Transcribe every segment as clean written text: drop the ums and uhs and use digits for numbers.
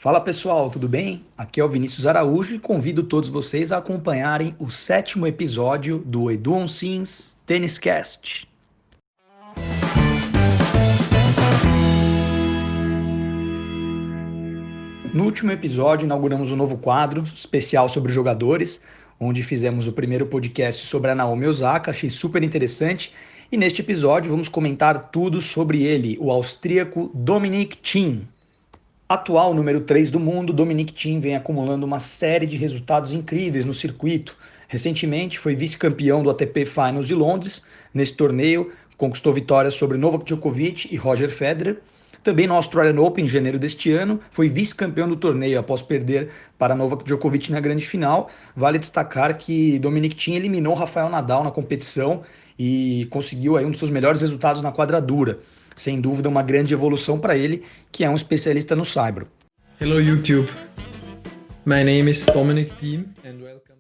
Fala pessoal, tudo bem? Aqui é o Vinícius Araújo e convido todos vocês a acompanharem o sétimo episódio do Edu Onsins Tênis Cast. No último episódio, inauguramos um novo quadro especial sobre jogadores, onde fizemos o primeiro podcast sobre a Naomi Osaka, achei super interessante. E neste episódio vamos comentar tudo sobre ele, o austríaco Dominic Thiem. Atual número 3 do mundo, Dominic Thiem vem acumulando uma série de resultados incríveis no circuito. Recentemente foi vice-campeão do ATP Finals de Londres. Nesse torneio, conquistou vitórias sobre Novak Djokovic e Roger Federer. Também no Australian Open, em janeiro deste ano, foi vice-campeão do torneio após perder para Novak Djokovic na grande final. Vale destacar que Dominic Thiem eliminou Rafael Nadal na competição e conseguiu aí um dos seus melhores resultados na quadradura. Sem dúvida, uma grande evolução para ele, que é um especialista no saibro. Hello YouTube, my name is Dominic Thiem and welcome.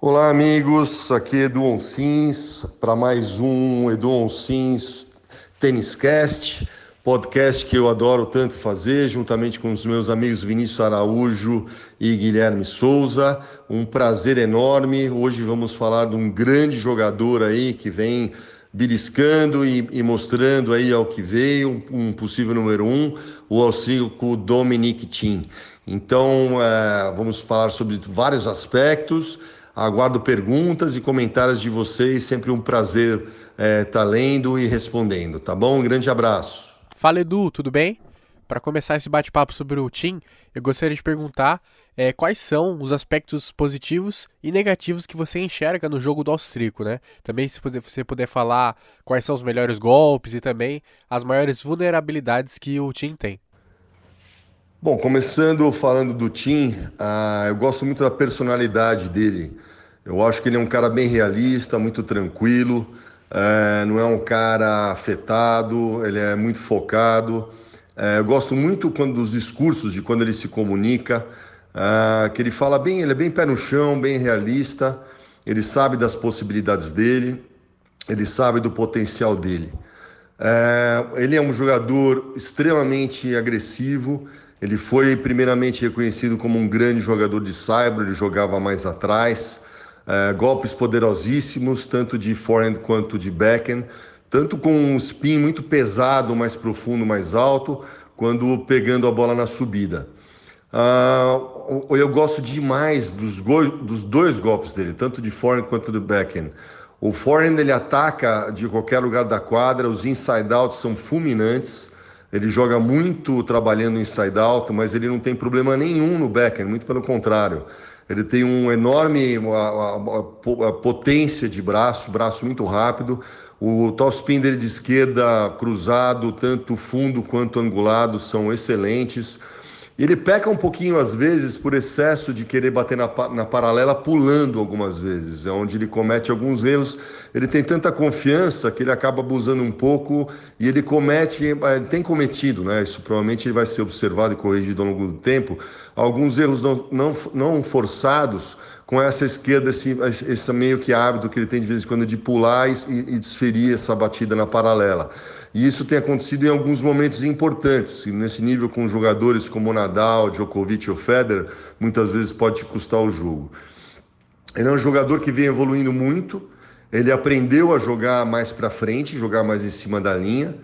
Olá amigos, aqui é Edu Onsins para mais um Edu Onsins Tênis Cast, podcast que eu adoro tanto fazer, juntamente com os meus amigos Vinícius Araújo e Guilherme Souza. Um prazer enorme. Hoje vamos falar de um grande jogador aí que vem beliscando e mostrando aí ao que veio, um possível número 1, o austríaco Dominic Thiem. Então, vamos falar sobre vários aspectos. Aguardo perguntas e comentários de vocês, sempre um prazer estar lendo e respondendo, tá bom? Um grande abraço. Fala Edu, tudo bem? Para começar esse bate-papo sobre o Thiem, eu gostaria de perguntar quais são os aspectos positivos e negativos que você enxerga no jogo do austríaco, né? Também se você puder falar quais são os melhores golpes e também as maiores vulnerabilidades que o Thiem tem. Bom, começando falando do Thiem, eu gosto muito da personalidade dele. Eu acho que ele é um cara bem realista, muito tranquilo, não é um cara afetado, ele é muito focado. Eu gosto muito dos discursos, de quando ele se comunica, que ele fala bem, ele é bem pé no chão, bem realista, ele sabe das possibilidades dele, ele sabe do potencial dele. Ele é um jogador extremamente agressivo, ele foi primeiramente reconhecido como um grande jogador de saibro, ele jogava mais atrás, golpes poderosíssimos, tanto de forehand quanto de backhand, tanto com um spin muito pesado, mais profundo, mais alto, quando pegando a bola na subida. Eu gosto demais dos dois golpes dele, tanto de forehand quanto de backhand. O forehand ele ataca de qualquer lugar da quadra, os inside-outs são fulminantes, ele joga muito trabalhando inside-out, mas ele não tem problema nenhum no backhand, muito pelo contrário. Ele tem um enorme a potência de braço muito rápido. O topspin dele de esquerda cruzado, tanto fundo quanto angulado, são excelentes. Ele peca um pouquinho às vezes por excesso de querer bater na paralela, pulando algumas vezes, é onde ele comete alguns erros. Ele tem tanta confiança que ele acaba abusando um pouco e ele tem cometido, né? Isso provavelmente ele vai ser observado e corrigido ao longo do tempo, alguns erros não forçados com essa esquerda, esse meio que hábito que ele tem de vez em quando de pular e desferir essa batida na paralela. E isso tem acontecido em alguns momentos importantes. E nesse nível, com jogadores como Nadal, Djokovic ou Federer, muitas vezes pode te custar o jogo. Ele é um jogador que vem evoluindo muito. Ele aprendeu a jogar mais para frente, jogar mais em cima da linha.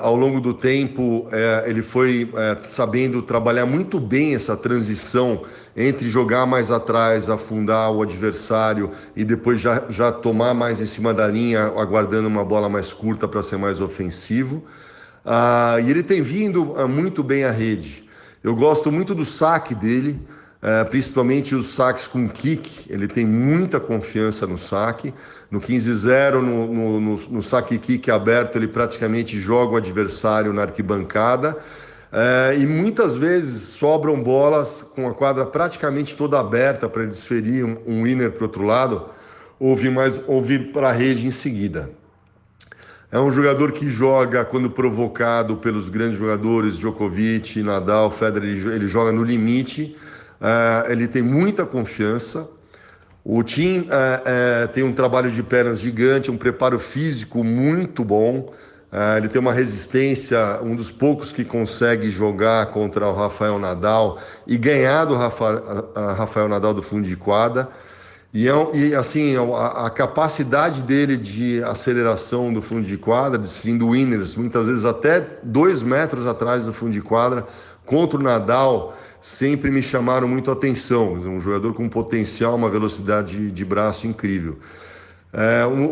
Ao longo do tempo, ele foi sabendo trabalhar muito bem essa transição entre jogar mais atrás, afundar o adversário e depois já tomar mais em cima da linha, aguardando uma bola mais curta para ser mais ofensivo. E ele tem vindo muito bem à rede. Eu gosto muito do saque dele, principalmente os saques com kick. Ele tem muita confiança no saque. No 15-0, no saque kick aberto, ele praticamente joga o adversário na arquibancada. E muitas vezes sobram bolas com a quadra praticamente toda aberta para ele desferir um winner para o outro lado ou vir para a rede em seguida. É um jogador que joga quando provocado pelos grandes jogadores, Djokovic, Nadal, Federer, ele joga no limite, ele tem muita confiança. O Thiem tem um trabalho de pernas gigante, um preparo físico muito bom. Ele tem uma resistência, um dos poucos que consegue jogar contra o Rafael Nadal e ganhar do Rafael Nadal do fundo de quadra. E assim, a capacidade dele de aceleração do fundo de quadra, desferindo winners, muitas vezes até 2 metros atrás do fundo de quadra, contra o Nadal, sempre me chamaram muito a atenção. Um jogador com potencial, uma velocidade de braço incrível.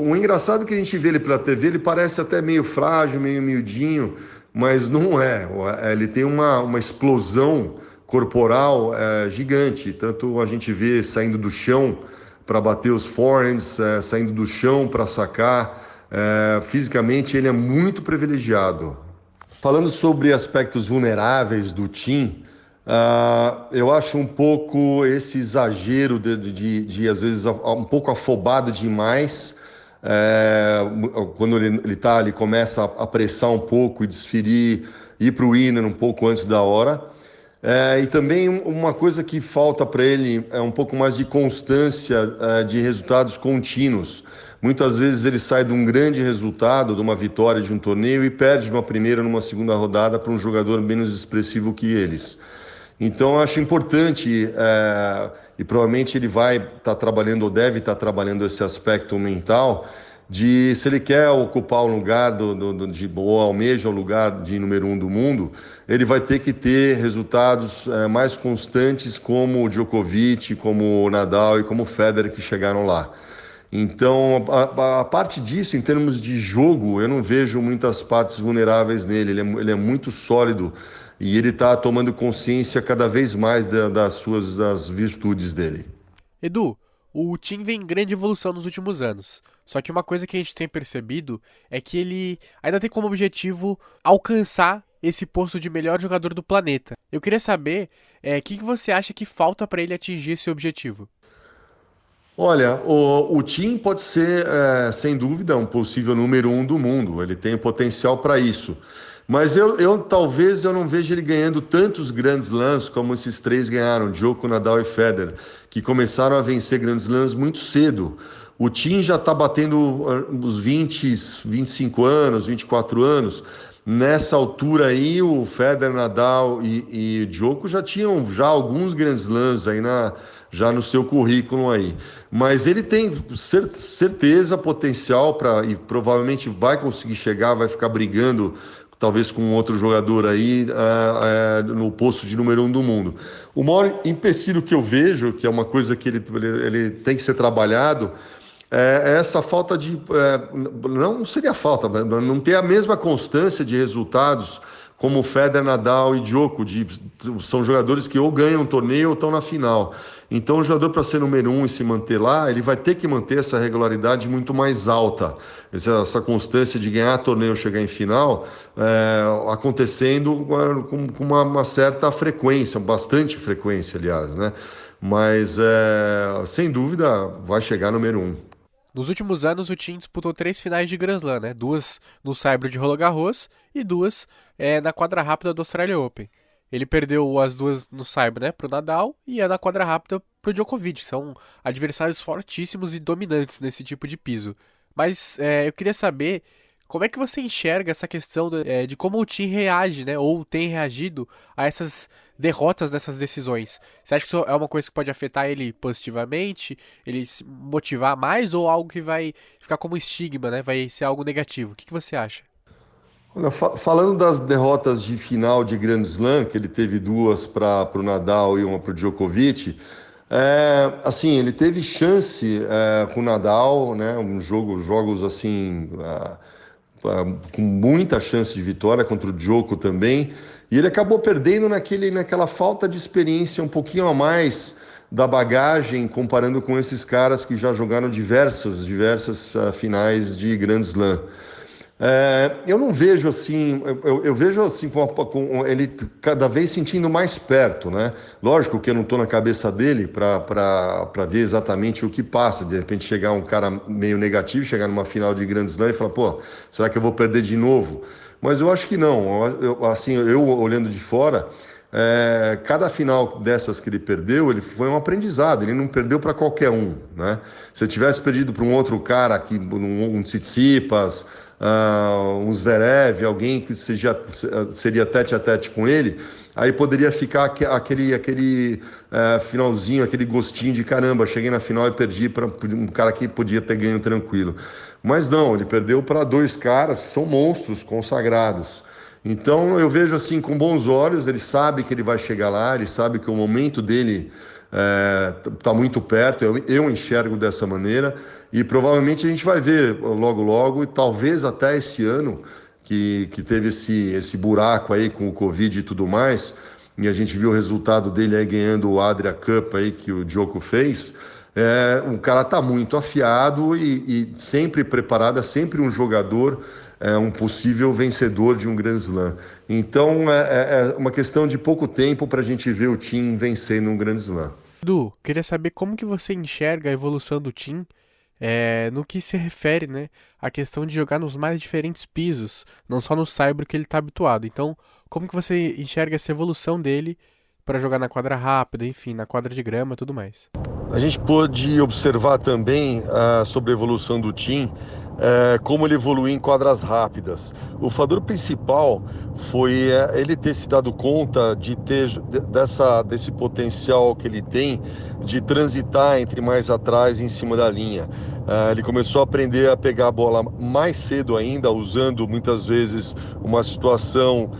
O engraçado é que a gente vê ele pela TV, ele parece até meio frágil, meio miudinho, mas não é. Ele tem uma explosão corporal gigante. Tanto a gente vê saindo do chão para bater os forehands, saindo do chão para sacar. Fisicamente ele é muito privilegiado. Falando sobre aspectos vulneráveis do Thiem, eu acho um pouco esse exagero de às vezes, um pouco afobado demais. Quando ele começa a apressar um pouco e desferir, ir para o winner um pouco antes da hora. E também uma coisa que falta para ele é um pouco mais de constância de resultados contínuos. Muitas vezes ele sai de um grande resultado, de uma vitória de um torneio e perde numa primeira, numa segunda rodada para um jogador menos expressivo que eles. Então, eu acho importante, e provavelmente ele vai estar trabalhando, ou deve estar trabalhando esse aspecto mental, de se ele quer ocupar o lugar ou almeja o lugar de número 1 do mundo, ele vai ter que ter resultados mais constantes como o Djokovic, como o Nadal e como o Federer que chegaram lá. Então, a parte disso, em termos de jogo, eu não vejo muitas partes vulneráveis nele. Ele é muito sólido e ele está tomando consciência cada vez mais das virtudes dele. Edu, o Thiem vem em grande evolução nos últimos anos. Só que uma coisa que a gente tem percebido é que ele ainda tem como objetivo alcançar esse posto de melhor jogador do planeta. Eu queria saber o que você acha que falta para ele atingir esse objetivo. Olha, o Thiem pode ser, sem dúvida, um possível número 1 do mundo. Ele tem potencial para isso. Mas talvez eu não veja ele ganhando tantos Grand Slams como esses 3 ganharam, Djoko, Nadal e Federer, que começaram a vencer Grand Slams muito cedo. O Thiem já está batendo os 20, 25 anos, 24 anos. Nessa altura aí, o Federer, Nadal e Djoko já tinham alguns Grand Slams aí já no seu currículo aí. Mas ele tem certeza, potencial e provavelmente vai conseguir chegar, vai ficar brigando talvez com outro jogador aí no posto de número 1 do mundo. O maior empecilho que eu vejo, que é uma coisa que ele tem que ser trabalhado, é essa falta de... não seria falta, não ter a mesma constância de resultados como Federer, Nadal e Djoko. São jogadores que ou ganham um torneio ou estão na final. Então, o jogador, para ser número 1 e se manter lá, ele vai ter que manter essa regularidade muito mais alta. Essa constância de ganhar torneio ou chegar em final, acontecendo com uma certa frequência, bastante frequência, aliás, né? Mas, sem dúvida, vai chegar número 1. Nos últimos anos, o Thiem disputou 3 finais de Grand Slam, né? 2 no Saibro de Roland Garros e 2 na quadra rápida do Australia Open. Ele perdeu as 2 no Saibro, né, pro Nadal, e na quadra rápida pro Djokovic. São adversários fortíssimos e dominantes nesse tipo de piso. Mas eu queria saber como é que você enxerga essa questão de como o Thiem reage, né, ou tem reagido a essas derrotas nessas decisões. Você acha que isso é uma coisa que pode afetar ele positivamente, ele se motivar mais, ou algo que vai ficar como estigma, né, vai ser algo negativo? O que você acha? Olha, falando das derrotas de final de Grand Slam, que ele teve 2 para o Nadal e uma para o Djokovic, assim, ele teve chance com o Nadal, né, jogos assim, com muita chance de vitória contra o Djoko também, e ele acabou perdendo naquela falta de experiência um pouquinho a mais da bagagem, comparando com esses caras que já jogaram diversas finais de Grand Slam. Eu não vejo assim, eu vejo assim com ele cada vez sentindo mais perto, né? Lógico que eu não estou na cabeça dele para ver exatamente o que passa. De repente chegar um cara meio negativo, chegar numa final de Grand Slam e falar, pô, será que eu vou perder de novo? Mas eu acho que não. Eu olhando de fora, Cada final dessas que ele perdeu, ele foi um aprendizado, ele não perdeu para qualquer um, né? Se eu tivesse perdido para um outro cara, aqui, um Tsitsipas, um Zverev, alguém que seria tete a tete com ele, aí poderia ficar aquele finalzinho, aquele gostinho de caramba, cheguei na final e perdi para um cara que podia ter ganho tranquilo. Mas não, ele perdeu para dois caras que são monstros consagrados. Então eu vejo assim com bons olhos, ele sabe que ele vai chegar lá, ele sabe que o momento dele está muito perto, eu enxergo dessa maneira, e provavelmente a gente vai ver logo logo, e talvez até esse ano, que teve esse buraco aí com o Covid e tudo mais, e a gente viu o resultado dele aí ganhando o Adria Cup aí que o Djoko fez. O cara está muito afiado e sempre preparado, é sempre um jogador, um possível vencedor de um Grand Slam. Então é uma questão de pouco tempo para a gente ver o Thiem vencendo um Grand Slam. Edu, queria saber como que você enxerga a evolução do Thiem no que se refere, né, à questão de jogar nos mais diferentes pisos, não só no saibro que ele está habituado. Então, como que você enxerga essa evolução dele para jogar na quadra rápida, enfim, na quadra de grama e tudo mais? A gente pôde observar também sobre a evolução do Thiem, como ele evoluiu em quadras rápidas. O fator principal foi ele ter se dado conta de ter desse potencial que ele tem de transitar entre mais atrás e em cima da linha. Ele começou a aprender a pegar a bola mais cedo ainda, usando muitas vezes uma situação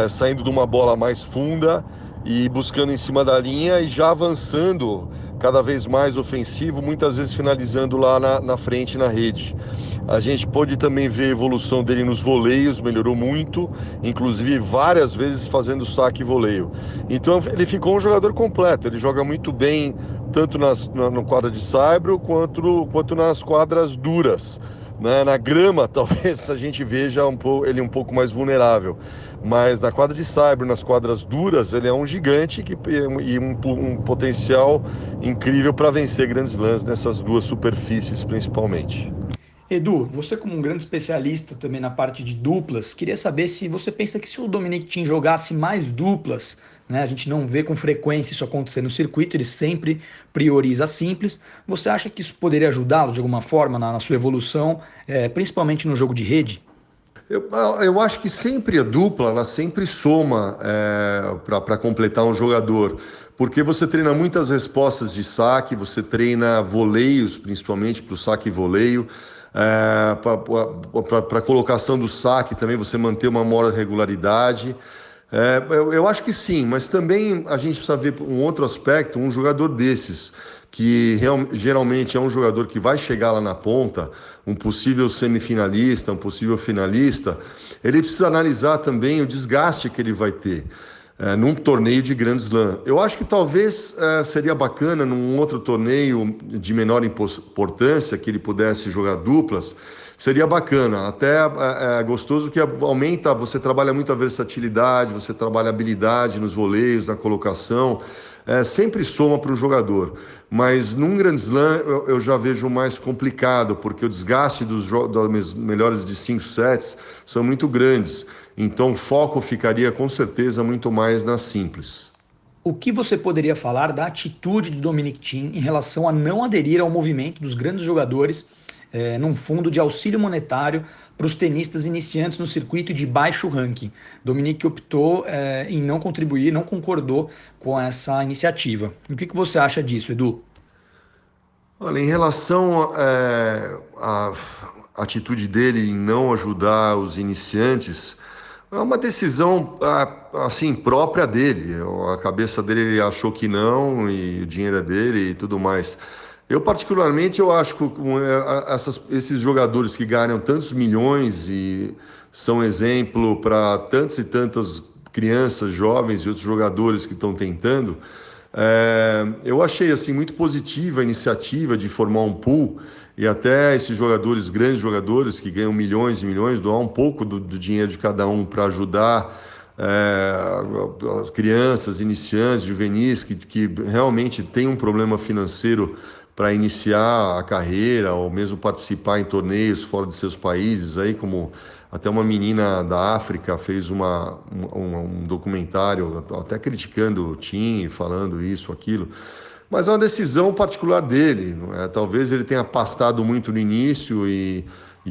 saindo de uma bola mais funda e buscando em cima da linha e já avançando cada vez mais ofensivo, muitas vezes finalizando lá na frente, na rede. A gente pôde também ver a evolução dele nos voleios, melhorou muito, inclusive várias vezes fazendo saque e voleio. Então ele ficou um jogador completo, ele joga muito bem tanto no quadra de saibro quanto nas quadras duras. Na grama, talvez a gente veja ele um pouco mais vulnerável, mas na quadra de saibro, nas quadras duras, ele é um gigante e um potencial incrível para vencer grandes slams nessas duas superfícies, principalmente. Edu, você como um grande especialista também na parte de duplas, queria saber se você pensa que se o Dominic Thiem jogasse mais duplas, né, a gente não vê com frequência isso acontecer no circuito, ele sempre prioriza simples, você acha que isso poderia ajudá-lo de alguma forma na sua evolução, principalmente no jogo de rede? Eu acho que sempre a dupla, ela sempre soma para completar um jogador, porque você treina muitas respostas de saque, você treina voleios, principalmente para o saque e voleio, para a colocação do saque também você manter uma maior regularidade. Eu acho que sim, mas também a gente precisa ver um outro aspecto, um jogador desses, que geralmente é um jogador que vai chegar lá na ponta, um possível semifinalista, um possível finalista, ele precisa analisar também o desgaste que ele vai ter num torneio de Grand Slam. Eu acho que talvez seria bacana num outro torneio de menor importância, que ele pudesse jogar duplas, seria bacana, até gostoso que aumenta, você trabalha muito a versatilidade, você trabalha a habilidade nos voleios, na colocação, sempre soma para o jogador, mas num Grand Slam eu já vejo mais complicado, porque o desgaste dos melhores de 5 sets são muito grandes, então o foco ficaria com certeza muito mais nas simples. O que você poderia falar da atitude de Dominic Thiem em relação a não aderir ao movimento dos grandes jogadores num fundo de auxílio monetário para os tenistas iniciantes no circuito de baixo ranking? Dominic optou em não contribuir, não concordou com essa iniciativa. O que você acha disso, Edu? Olha, em relação à atitude dele em não ajudar os iniciantes, é uma decisão assim própria dele. A cabeça dele, ele achou que não, e o dinheiro é dele e tudo mais. Eu particularmente acho que esses jogadores que ganham tantos milhões e são exemplo para tantas e tantas crianças, jovens e outros jogadores que estão tentando, eu achei assim muito positiva a iniciativa de formar um pool e até esses jogadores, grandes jogadores que ganham milhões e milhões, doar um pouco do dinheiro de cada um para ajudar as crianças, iniciantes, juvenis que realmente têm um problema financeiro para iniciar a carreira ou mesmo participar em torneios fora de seus países, aí como Até uma menina da África fez um documentário até criticando o Tim, falando isso, aquilo. Mas é uma decisão particular dele, não é? Talvez ele tenha pastado muito no início e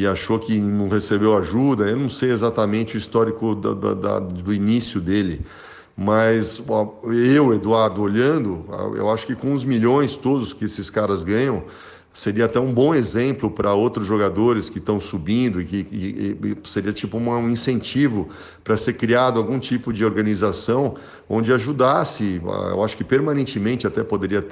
achou que não recebeu ajuda. Eu não sei exatamente o histórico do início dele. Mas eu, Eduardo, olhando, eu acho que com os milhões todos que esses caras ganham, seria até um bom exemplo para outros jogadores que estão subindo e seria tipo um incentivo para ser criado algum tipo de organização onde ajudasse, eu acho que permanentemente até poderia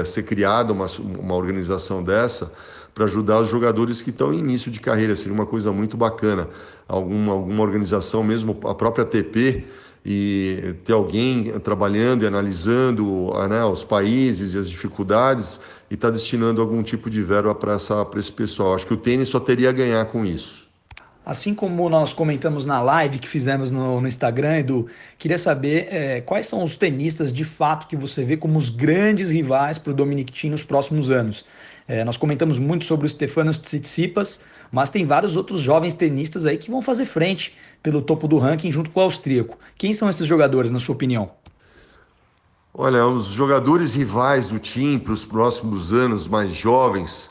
ser criada uma organização dessa para ajudar os jogadores que estão em início de carreira. Seria uma coisa muito bacana, alguma organização, mesmo a própria TP, e ter alguém trabalhando e analisando, né, os países e as dificuldades e está destinando algum tipo de verba para esse pessoal. Acho que o tênis só teria a ganhar com isso. Assim como nós comentamos na live que fizemos no Instagram, Edu, queria saber quais são os tenistas de fato que você vê como os grandes rivais para o Dominic Thiem nos próximos anos. Nós comentamos muito sobre o Stefanos Tsitsipas, mas tem vários outros jovens tenistas aí que vão fazer frente pelo topo do ranking junto com o austríaco. Quem são esses jogadores, na sua opinião? Olha, os jogadores rivais do Thiem para os próximos anos, mais jovens,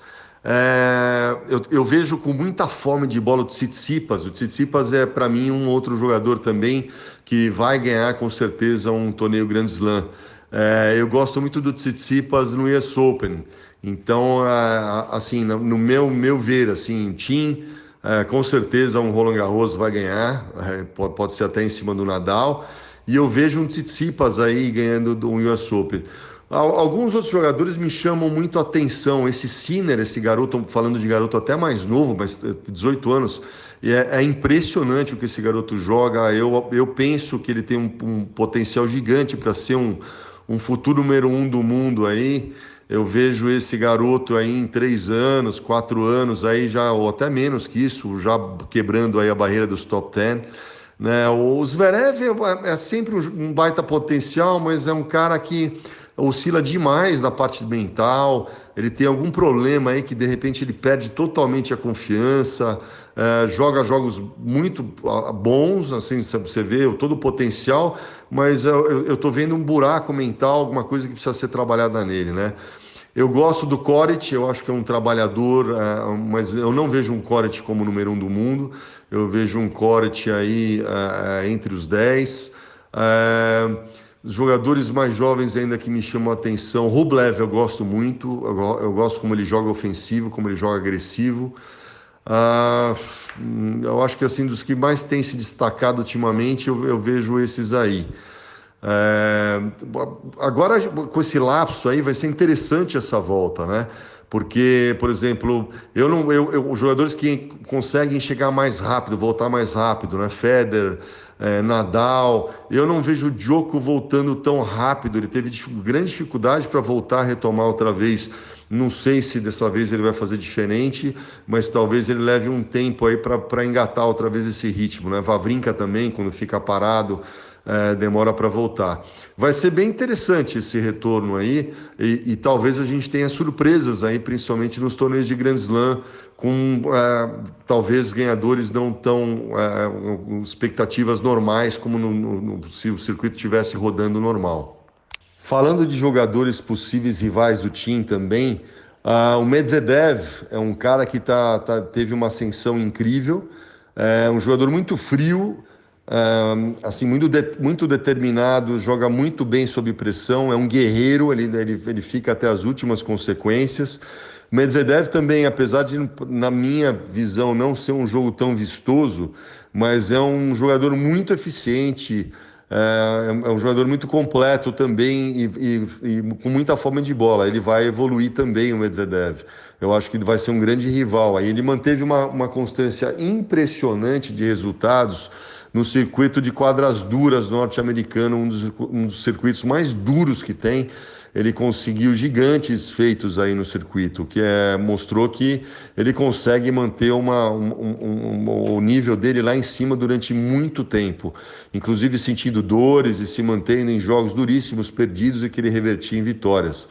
eu vejo com muita fome de bola o Tsitsipas. O Tsitsipas é, para mim, um outro jogador também que vai ganhar, com certeza, um torneio Grand Slam. Eu gosto muito do Tsitsipas no US Open. Então, assim, no meu ver, assim, Thiem, com certeza um Roland Garros vai ganhar, pode ser até em cima do Nadal. E eu vejo um Tsitsipas aí ganhando um US Open. Alguns outros jogadores me chamam muito a atenção. Esse Sinner, esse garoto, falando de garoto até mais novo, mas 18 anos, é impressionante o que esse garoto joga. Eu penso que ele tem um potencial gigante para ser um futuro número 1 do mundo aí. Eu vejo esse garoto aí em 3 anos, 4 anos, aí já, ou até menos que isso, já quebrando aí a barreira dos top 10. Né? O Zverev é sempre um baita potencial, mas é um cara que oscila demais na parte mental. Ele tem algum problema aí que de repente ele perde totalmente a confiança, joga jogos muito bons, assim, você vê todo o potencial, mas eu tô vendo um buraco mental, alguma coisa que precisa ser trabalhada nele, né? Eu gosto do Coric, eu acho que é um trabalhador, mas eu não vejo um Coric como número 1 do mundo. Eu vejo um Coric aí entre os 10. Os jogadores mais jovens ainda que me chamam a atenção, Rublev eu gosto muito, eu gosto como ele joga ofensivo, como ele joga agressivo. Eu acho que assim, dos que mais têm se destacado ultimamente, eu vejo esses aí. Agora, com esse lapso aí, vai ser interessante essa volta, né? Porque, por exemplo, os jogadores que conseguem chegar mais rápido, voltar mais rápido, né? Federer, Nadal, eu não vejo o Djoko voltando tão rápido. Ele teve grande dificuldade para voltar a retomar outra vez. Não sei se dessa vez ele vai fazer diferente, mas talvez ele leve um tempo aí para engatar outra vez esse ritmo, né? Wawrinka também, quando fica parado, demora para voltar. Vai ser bem interessante esse retorno aí e talvez a gente tenha surpresas aí, principalmente nos torneios de Grand Slam, com talvez ganhadores não tão expectativas normais como se o circuito estivesse rodando normal. Falando de jogadores possíveis rivais do Thiem também, o Medvedev é um cara que teve uma ascensão incrível, é um jogador muito frio, assim, muito determinado, joga muito bem sob pressão, é um guerreiro, ele fica até as últimas consequências. Medvedev também, apesar de, na minha visão, não ser um jogo tão vistoso, mas é um jogador muito eficiente, é um jogador muito completo também e com muita fome de bola. Ele vai evoluir também, o Medvedev. Eu acho que ele vai ser um grande rival. Aí ele manteve uma constância impressionante de resultados no circuito de quadras duras norte-americano, um dos circuitos mais duros que tem. Ele conseguiu gigantes feitos aí no circuito, que mostrou que ele consegue manter o nível dele lá em cima durante muito tempo, inclusive sentindo dores e se mantendo em jogos duríssimos, perdidos e que ele revertia em vitórias.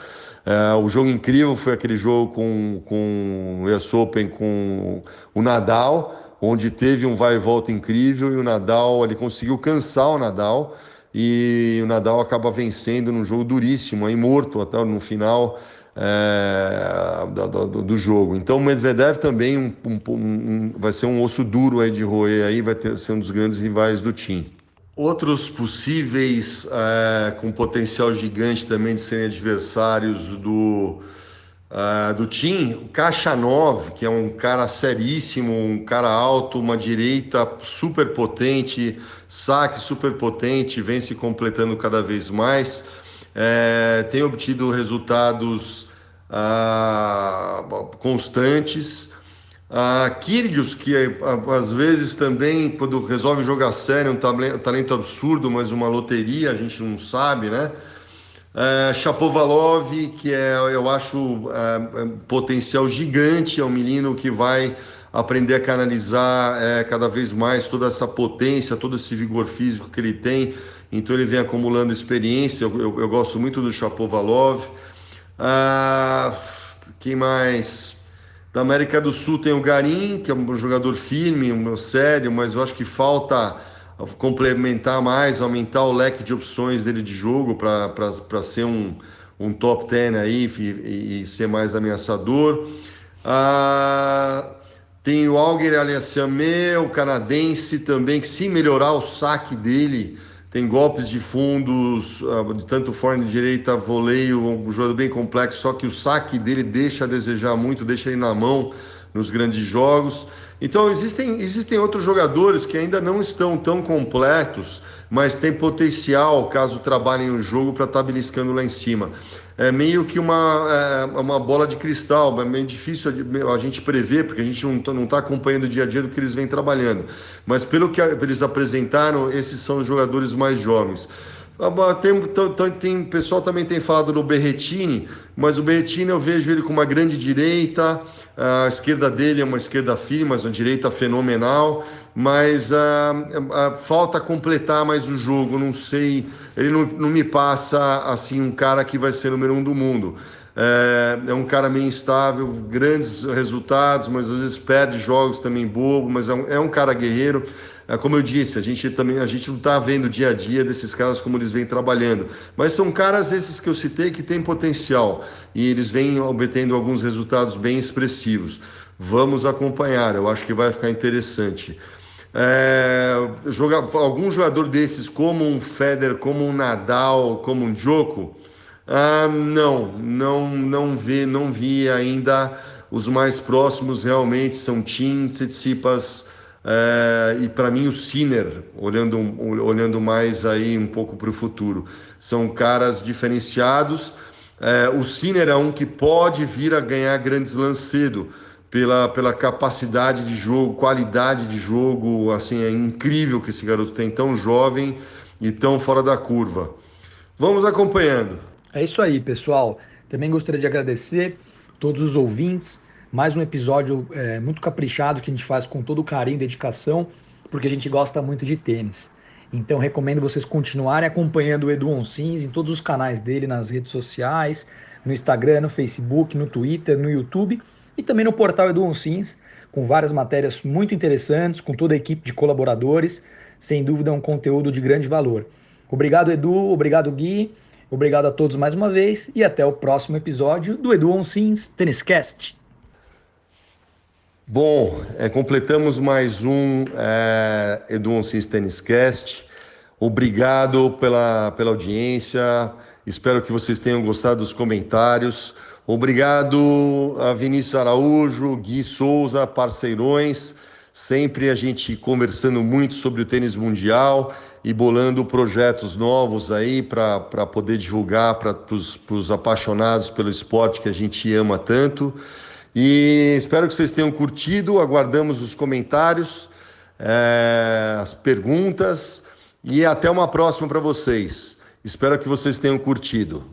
O jogo incrível foi aquele jogo com o US Open com o Nadal, onde teve um vai e volta incrível e o Nadal, ele conseguiu cansar o Nadal e o Nadal acaba vencendo num jogo duríssimo, aí morto até no final do jogo. Então o Medvedev também vai ser um osso duro aí de roer, aí ser um dos grandes rivais do Thiem. Outros possíveis com potencial gigante também de serem adversários do Thiem, o Khachanov, que é um cara seríssimo, um cara alto, uma direita super potente, saque super potente, vem se completando cada vez mais, tem obtido resultados constantes. Kyrgios, que às vezes também, quando resolve jogar sério, um talento absurdo, mas uma loteria, a gente não sabe, né? Shapovalov, que eu acho potencial gigante, é um menino que vai aprender a canalizar cada vez mais toda essa potência, todo esse vigor físico que ele tem, então ele vem acumulando experiência, eu gosto muito do Shapovalov. Quem mais? Da América do Sul tem o Garim, que é um jogador firme, sério, mas eu acho que falta complementar mais, aumentar o leque de opções dele de jogo para ser um top 10 aí e ser mais ameaçador. Tem o Auger Aliassime, o canadense também, que se melhorar o saque dele, tem golpes de fundos, de tanto forma de direita, voleio, um jogo bem complexo, só que o saque dele deixa a desejar muito, deixa ele na mão nos grandes jogos. Então existem outros jogadores que ainda não estão tão completos, mas têm potencial, caso trabalhem o jogo, para estar beliscando lá em cima. É meio que uma bola de cristal, é meio difícil a gente prever, porque a gente não está acompanhando o dia a dia do que eles vêm trabalhando. Mas pelo que eles apresentaram, esses são os jogadores mais jovens. Tem pessoal também tem falado do Berrettini, mas o Berrettini eu vejo ele com uma grande direita, a esquerda dele é uma esquerda firme, mas uma direita fenomenal, mas falta completar mais o jogo, não sei, ele não me passa assim um cara que vai ser número 1 do mundo. É um cara meio instável, grandes resultados, mas às vezes perde jogos também bobo, mas é um cara guerreiro. Como eu disse, a gente não está vendo o dia a dia desses caras como eles vêm trabalhando, mas são caras esses que eu citei que têm potencial e eles vêm obtendo alguns resultados bem expressivos. Vamos acompanhar, eu acho que vai ficar interessante. Algum jogador desses, como um Federer, como um Nadal, como um Djoko, não vi ainda. Os mais próximos realmente são Thiem, Tsitsipas, e para mim o Sinner, olhando mais aí um pouco para o futuro, são caras diferenciados. O Sinner é um que pode vir a ganhar grandes slams cedo, pela capacidade de jogo, qualidade de jogo, assim, é incrível que esse garoto tem, tão jovem e tão fora da curva. Vamos acompanhando. É isso aí, pessoal. Também gostaria de agradecer todos os ouvintes. Mais um episódio muito caprichado que a gente faz com todo carinho e dedicação, porque a gente gosta muito de tênis. Então recomendo vocês continuarem acompanhando o Edu Onsins em todos os canais dele, nas redes sociais, no Instagram, no Facebook, no Twitter, no YouTube e também no portal Edu Onsins, com várias matérias muito interessantes, com toda a equipe de colaboradores. Sem dúvida é um conteúdo de grande valor. Obrigado, Edu, obrigado, Gui, obrigado a todos mais uma vez e até o próximo episódio do Edu Onsins Tenniscast. Bom, completamos mais um Edu Onsins Tenniscast. Obrigado pela audiência. Espero que vocês tenham gostado dos comentários. Obrigado a Vinícius Araújo, Gui Souza, parceirões. Sempre a gente conversando muito sobre o tênis mundial e bolando projetos novos aí para poder divulgar para os apaixonados pelo esporte que a gente ama tanto. E espero que vocês tenham curtido, aguardamos os comentários, as perguntas e até uma próxima para vocês. Espero que vocês tenham curtido.